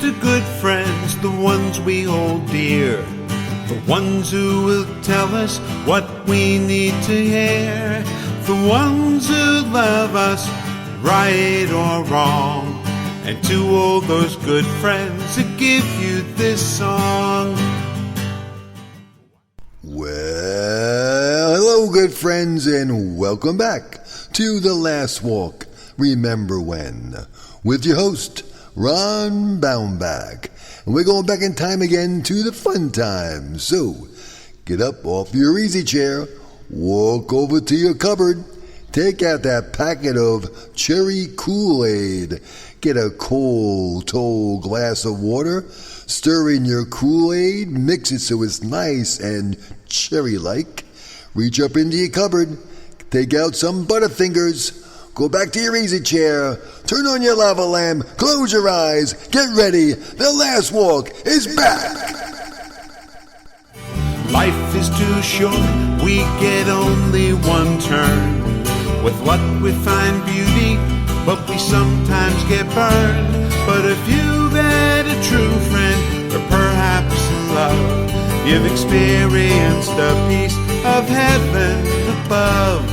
the good friends, the ones we hold dear, the ones who will tell us what we need to hear, the ones who love us, right or wrong. And to all those good friends that give you this song. Well, hello, good friends, and welcome back to The Last Walk, Remember When, with your host, Ron Baumbach. And we're going back in time again to the fun times. So, get up off your easy chair, walk over to your cupboard, take out that packet of cherry Kool-Aid, get a cold, tall glass of water, stir in your Kool-Aid, mix it so it's nice and cherry-like, reach up into your cupboard, take out some Butterfingers, go back to your easy chair, turn on your lava lamp, close your eyes, get ready, The Last Walk is back! Life is too short, we get only one turn. With luck we find beauty, but we sometimes get burned. But if you've had a true friend, or perhaps love, you've experienced the peace of heaven above.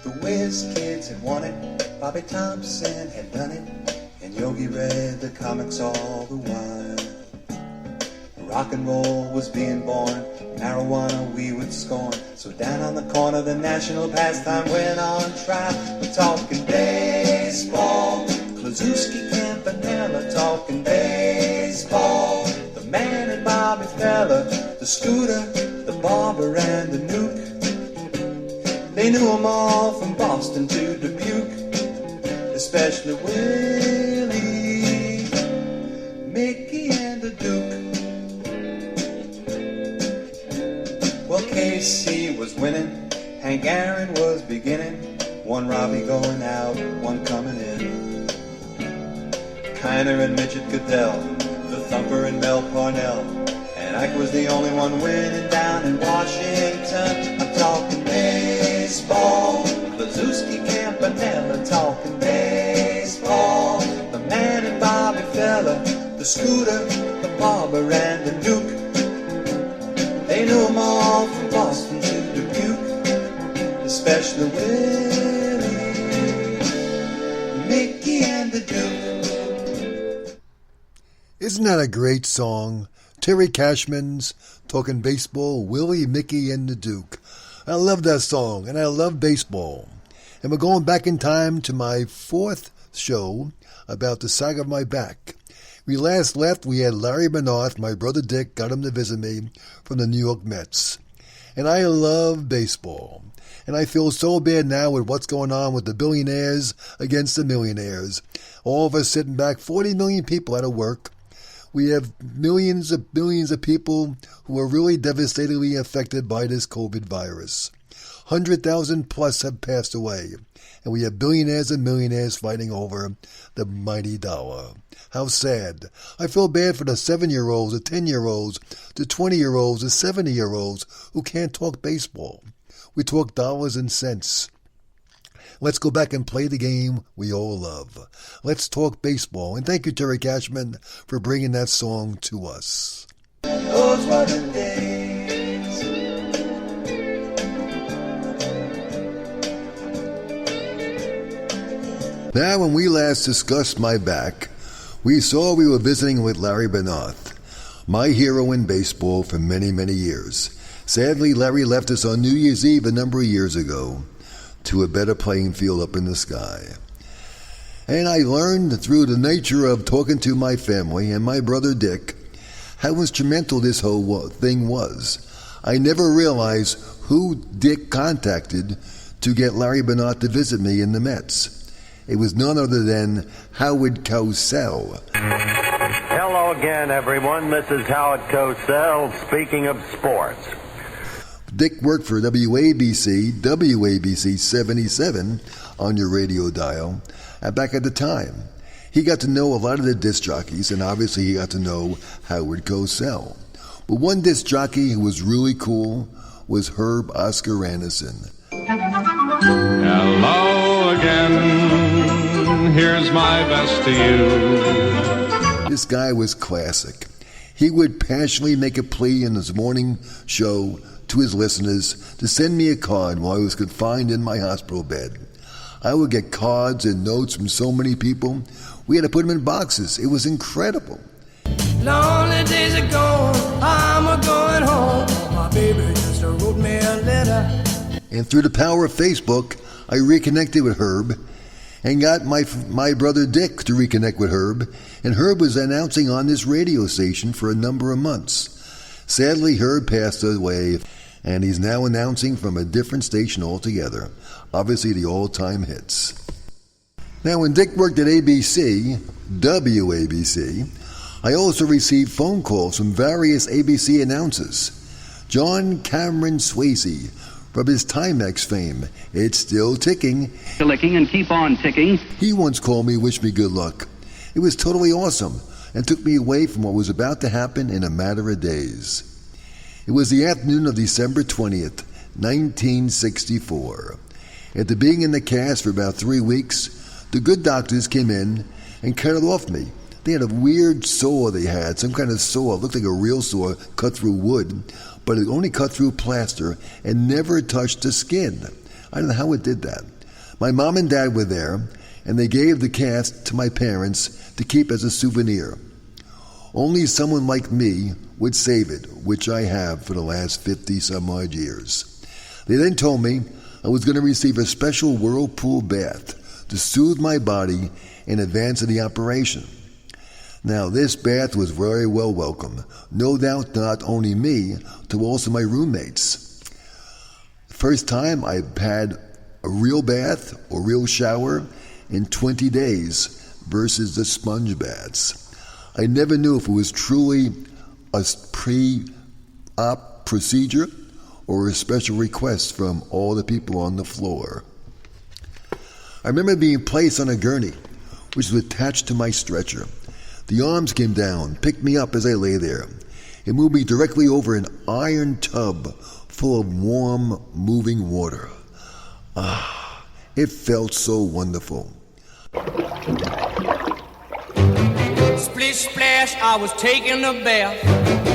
The Whiz Kids had won it, Bobby Thompson had done it, and Yogi read the comics all the while. Rock and roll was being born, marijuana we would scorn. So down on the corner the national pastime went on trial. We're talking baseball, Klazuski, Campanella, talking baseball. The man and Bobby Fella, the Scooter, the Barber and the Nuke. They knew them all from Boston to Dubuque, especially Willie, Mickey and the Duke. Well, KC was winning, Hank Aaron was beginning, one Robbie going out, one coming in. Kiner and Midget Goodell, the Thumper and Mel Parnell, and Ike was the only one winning down in Washington. I'm talking baseball, Klazuski, Campanella, talking baseball. The man and Bobby Fella, the Scooter, the Barber and the Duke. They knew them all from Boston to Dubuque, especially Willie, Mickey and the Duke. Isn't that a great song? Terry Cashman's Talking Baseball, Willie, Mickey, and the Duke. I love that song, and I love baseball. And we're going back in time to my fourth show about the saga of my back. We last left, we had Larry Benoit, my brother Dick, got him to visit me from the New York Mets. And I love baseball. And I feel so bad now with what's going on with the billionaires against the millionaires. All of us sitting back, 40 million people out of work. We have millions of people who are really devastatingly affected by this COVID virus. 100,000 plus have passed away. And we have billionaires and millionaires fighting over the mighty dollar. How sad. I feel bad for the 7-year-olds, the 10-year-olds, the 20-year-olds, the 70-year-olds who can't talk baseball. We talk dollars and cents. Let's go back and play the game we all love. Let's talk baseball. And thank you, Terry Cashman, for bringing that song to us. Those were the days. Now, when we last discussed my back, we saw we were visiting with Larry Benoit, my hero in baseball for many, many years. Sadly, Larry left us on New Year's Eve a number of years ago to a better playing field up in the sky. And I learned through the nature of talking to my family and my brother Dick how instrumental this whole thing was. I never realized who Dick contacted to get Larry Benoit to visit me in the Mets. It was none other than Howard Cosell. Hello again, everyone. This is Howard Cosell, speaking of sports. Dick worked for WABC 77 on your radio dial back at the time. He got to know a lot of the disc jockeys, and obviously he got to know Howard Cosell. But one disc jockey who was really cool was Herb Oscar Anderson. Hello again, here's my best to you. This guy was classic. He would passionately make a plea in his morning show to his listeners to send me a card while I was confined in my hospital bed. I would get cards and notes from so many people. We had to put them in boxes. It was incredible. Lonely days are gone, I'm a-going home. My baby just wrote me a letter. And through the power of Facebook, I reconnected with Herb and got my brother Dick to reconnect with Herb. And Herb was announcing on this radio station for a number of months. Sadly, Herb passed away, and he's now announcing from a different station altogether. Obviously, the all-time hits. Now, when Dick worked at ABC, WABC, I also received phone calls from various ABC announcers. John Cameron Swayze, from his Timex fame, it's still ticking. Licking and keep on ticking. He once called me, wished me good luck. It was totally awesome and took me away from what was about to happen in a matter of days. It was the afternoon of December 20th, 1964. After being in the cast for about 3 weeks, the good doctors came in and cut it off me. They had a weird saw they had, some kind of saw. It looked like a real saw cut through wood, but it only cut through plaster and never touched the skin. I don't know how it did that. My mom and dad were there, and they gave the cast to my parents to keep as a souvenir. Only someone like me would save it, which I have for the last 50-some-odd years. They then told me I was going to receive a special whirlpool bath to soothe my body in advance of the operation. Now, this bath was very well welcome. No doubt not only me, to also my roommates. First time I've had a real bath or real shower in 20 days versus the sponge baths. I never knew if it was truly a pre-op procedure or a special request from all the people on the floor. I remember being placed on a gurney, which was attached to my stretcher. The arms came down, picked me up as I lay there. It moved me directly over an iron tub full of warm, moving water. It felt so wonderful. Splish splash, I was taking a bath,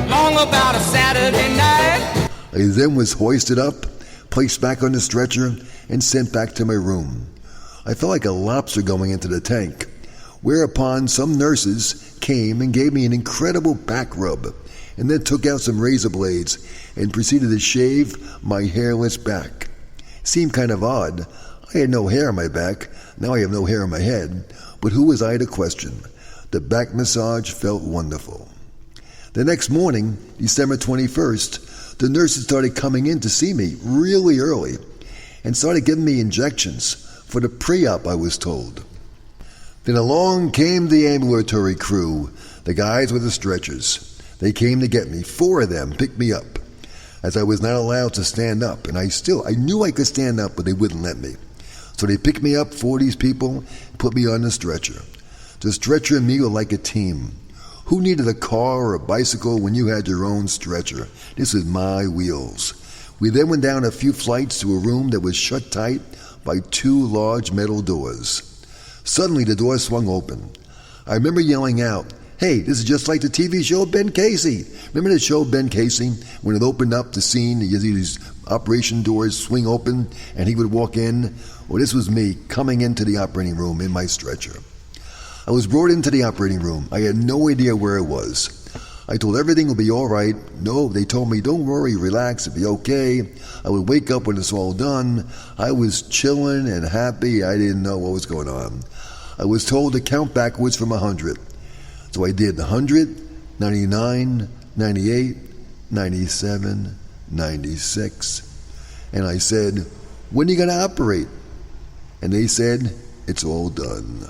long about a Saturday night. I then was hoisted up, placed back on the stretcher, and sent back to my room. I felt like a lobster going into the tank. Whereupon some nurses came and gave me an incredible back rub, and then took out some razor blades and proceeded to shave my hairless back. Seemed kind of odd. I had no hair on my back, now I have no hair on my head, but who was I to question? The back massage felt wonderful. The next morning, December 21st, the nurses started coming in to see me really early and started giving me injections for the pre-op, I was told. Then along came the ambulatory crew, the guys with the stretchers. They came to get me. 4 of them picked me up, as I was not allowed to stand up. And I knew I could stand up, but they wouldn't let me. So they picked me up, 4 of these people, put me on the stretcher. The stretcher and me were like a team. Who needed a car or a bicycle when you had your own stretcher? This was my wheels. We then went down a few flights to a room that was shut tight by 2 large metal doors. Suddenly, the door swung open. I remember yelling out, "Hey, this is just like the TV show Ben Casey." Remember the show Ben Casey? When it opened up the scene, you see these operation doors swing open, and he would walk in. Well, this was me coming into the operating room in my stretcher. I was brought into the operating room. I had no idea where it was. I told everything would be all right. No, they told me, don't worry, relax, it'll be okay. I would wake up when it's all done. I was chilling and happy. I didn't know what was going on. I was told to count backwards from 100. So I did 100, 99, 98, 97, 96. And I said, when are you going to operate? And they said, it's all done.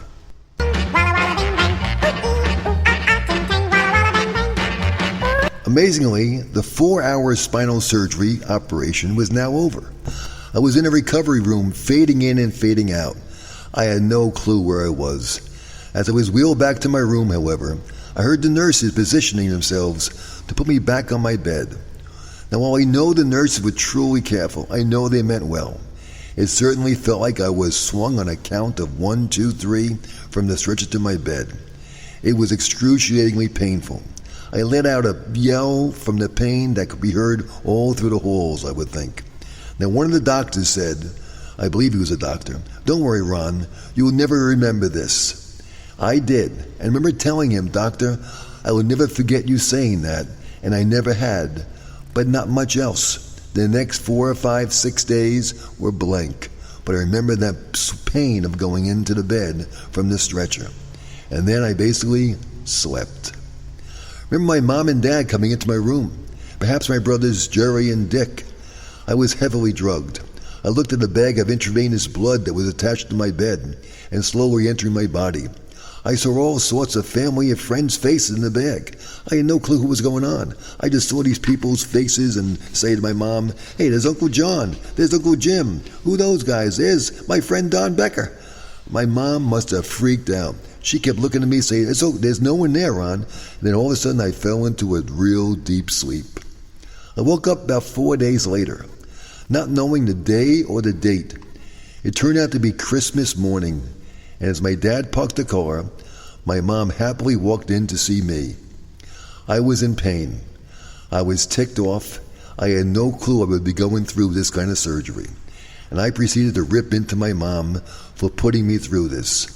Amazingly, the 4-hour spinal surgery operation was now over. I was in a recovery room, fading in and fading out. I had no clue where I was. As I was wheeled back to my room, however, I heard the nurses positioning themselves to put me back on my bed. Now, while I know the nurses were truly careful, I know they meant well. It certainly felt like I was swung on a count of 1, 2, 3 from the stretcher to my bed. It was excruciatingly painful. I let out a yell from the pain that could be heard all through the halls, I would think. Now, one of the doctors said, I believe he was a doctor, "Don't worry, Ron, you will never remember this." I did, and remember telling him, "Doctor, I will never forget you saying that," and I never had, but not much else. The next 4 or 5, 6 days were blank, but I remember that pain of going into the bed from the stretcher. And then I basically slept. Remember my mom and dad coming into my room, perhaps my brothers Jerry and Dick. I was heavily drugged. I looked at a bag of intravenous blood that was attached to my bed and slowly entering my body. I saw all sorts of family and friends' faces in the bag. I had no clue what was going on. I just saw these people's faces and say to my mom, "Hey, there's Uncle John, there's Uncle Jim. Who are those guys? There's my friend Don Becker." My mom must have freaked out. She kept looking at me saying, "There's no one there, Ron." And then all of a sudden I fell into a real deep sleep. I woke up about 4 days later, not knowing the day or the date. It turned out to be Christmas morning, and as my dad parked the car, my mom happily walked in to see me. I was in pain. I was ticked off. I had no clue I would be going through this kind of surgery, and I proceeded to rip into my mom for putting me through this.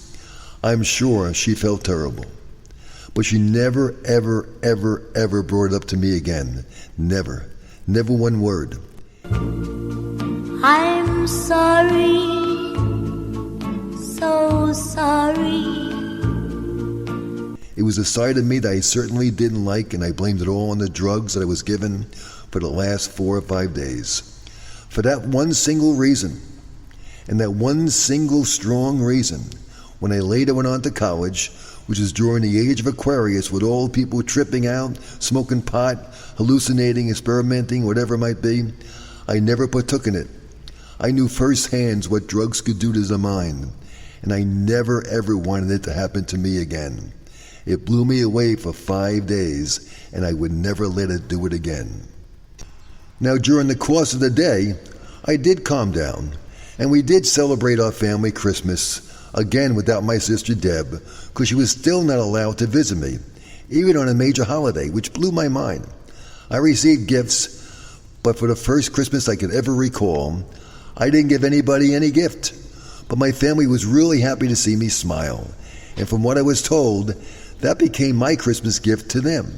I'm sure she felt terrible, but she never, ever, ever, ever brought it up to me again. Never. Never one word. I'm sorry, so sorry. It was a side of me that I certainly didn't like, and I blamed it all on the drugs that I was given for the last 4 or 5 days. For that one single reason, and that one single strong reason, when I later went on to college, which is during the age of Aquarius, with all people tripping out, smoking pot, hallucinating, experimenting, whatever it might be, I never partook in it. I knew firsthand what drugs could do to the mind, and I never ever wanted it to happen to me again. It blew me away for 5 days, and I would never let it do it again. Now, during the course of the day, I did calm down, and we did celebrate our family Christmas, again without my sister Deb, because she was still not allowed to visit me, even on a major holiday, which blew my mind. I received gifts, but for the first Christmas I could ever recall, I didn't give anybody any gift. But my family was really happy to see me smile, and from what I was told, that became my Christmas gift to them.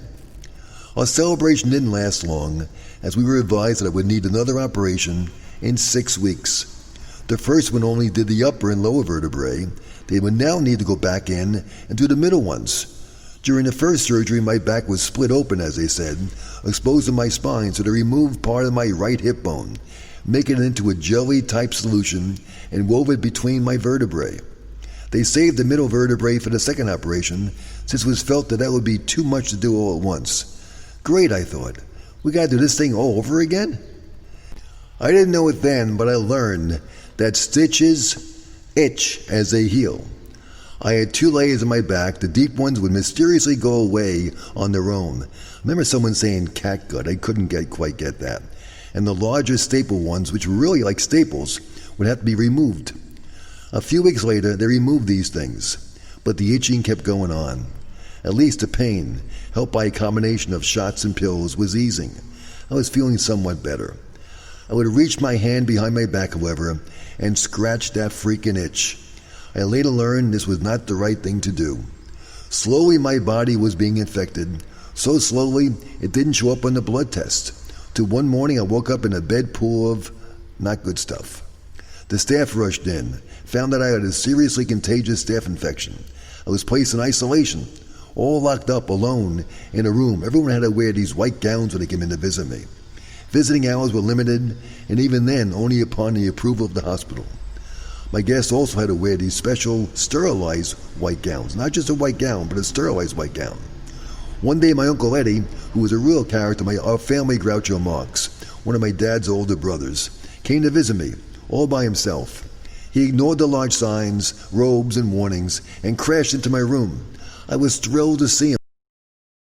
Our celebration didn't last long, as we were advised that I would need another operation in 6 weeks. The first one only did the upper and lower vertebrae. They would now need to go back in and do the middle ones. During the first surgery, my back was split open, as they said, exposing my spine, so they removed part of my right hip bone, making it into a jelly-type solution and wove it between my vertebrae. They saved the middle vertebrae for the second operation, since it was felt that would be too much to do all at once. Great, I thought. We gotta do this thing all over again? I didn't know it then, but I learned that stitches itch as they heal. I had 2 layers on my back. The deep ones would mysteriously go away on their own. I remember someone saying catgut. I couldn't quite get that. And the larger staple ones, which were really like staples, would have to be removed. A few weeks later, they removed these things, but the itching kept going on. At least the pain, helped by a combination of shots and pills, was easing. I was feeling somewhat better. I would reach my hand behind my back, however, and scratch that freaking itch. I later learned this was not the right thing to do. Slowly my body was being infected, so slowly it didn't show up on the blood test. Till one morning I woke up in a bed pool of not good stuff. The staff rushed in, found that I had a seriously contagious staph infection. I was placed in isolation, all locked up alone in a room. Everyone had to wear these white gowns when they came in to visit me. Visiting hours were limited, and even then only upon the approval of the hospital. My guests also had to wear these special sterilized white gowns, not just a white gown, but a sterilized white gown. One day my Uncle Eddie, who was a real character, our family Groucho Marx, one of my dad's older brothers, came to visit me, all by himself. He ignored the large signs, robes, and warnings, and crashed into my room. I was thrilled to see him.